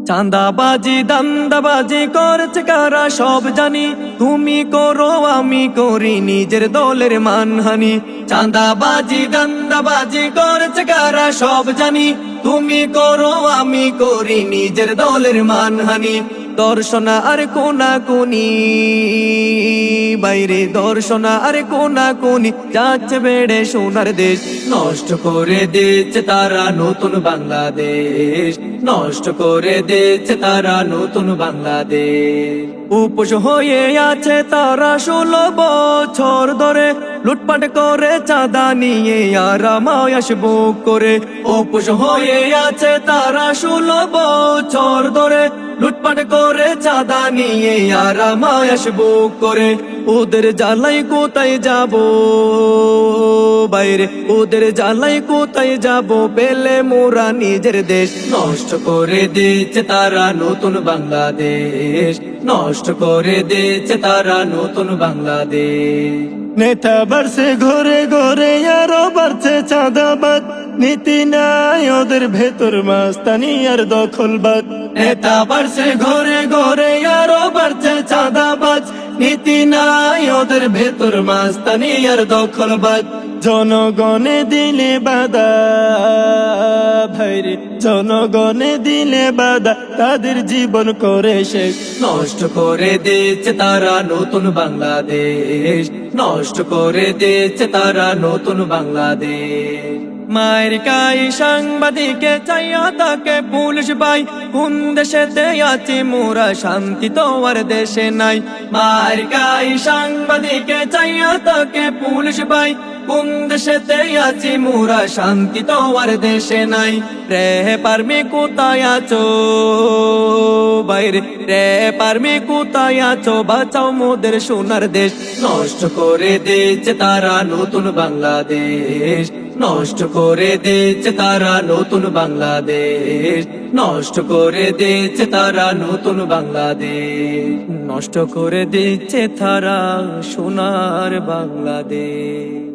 চাঁদাবাজি দান্দাবাজি করছে কারা সব জানি, তুমি করো আমি করি নিজের দলের মানহানি। চাঁদাবাজি দান্দাবাজি করছে কারা সব জানি, তুমি করো আমি করি নিজের দলের মানহানি। দর্শনা আর কোনা কোনি বাইরে, দর্শনা আর কোনা কোনি যাচ্ছে বেড়ে সোনার দেশ। নষ্ট করে দিচ্ছে তারা নতুন বাংলাদেশ, নষ্ট করে দিচ্ছে তারা নতুন বাংলাদেশ। উপোস হয়ে আছে তারা 16 বছর ধরে, লুটপাট করে চাঁদা নিয়ে আর মায়াস বুক করে। উপোস হয়ে আছে তারা 16 বছর ধরে, লুটপাট করে চাঁদা নিয়ে আর মায়াস বুক করে। ওদের জ্বালাই কোথায় যাব বাইরে, ওদের জ্বালাই কোথায় যাব পেলে মোরা নিজের দেশ। নষ্ট করে দিচ্ছে তারা নতুন বাংলাদেশ, নষ্ট করে দিচ্ছে তারা নতুন বাংলাদেশ। নেতা বাড়ছে ঘরে ঘরে আরো বাড়ছে চাঁদাবাদ, নীতি নাই ওদের ভেতর মাস্তানি আর দখলবাদ। নেতা বাড়ছে ঘরে ঘরে আরো বাড়ছে চাঁদাবাজ, নীতি নাই ওদের ভেতর মাস্তানি আর দখলবাজ। জনগণে দিলে বাধা ভাইরে, জনগণে দিলে বাধা তাদের জীবন করে শেষ। নষ্ট করে দিচ্ছে তারা নতুন বাংলাদেশ, নষ্ট করে দিচ্ছে তারা নতুন বাংলাদেশ। মায়ের কাই সাংবাদিকে চাইয়া তাকে পুলিশ পাই, কোন দেশেতে আছি মোরা শান্তি তো আর দেশে নাই। মায়ের কাই সাংবাদিকে চাইয়া তাকে পুলিশ পাই, কোন দেশেতে আছি মোরা শান্তি তো আর দেশে নাই। রে পারমি কোথায় আছো বাইরে, রে পারমি কোথায় আছো বাঁচাও মোদের সোনার দেশ। নষ্ট করে দিচ্ছে তারা নতুন বাংলাদেশ, নষ্ট করে দিচ্ছে তারা নতুন বাংলাদেশ, নষ্ট করে দিচ্ছে তারা নতুন বাংলাদেশ, নষ্ট করে দিচ্ছে তারা সোনার বাংলাদেশ।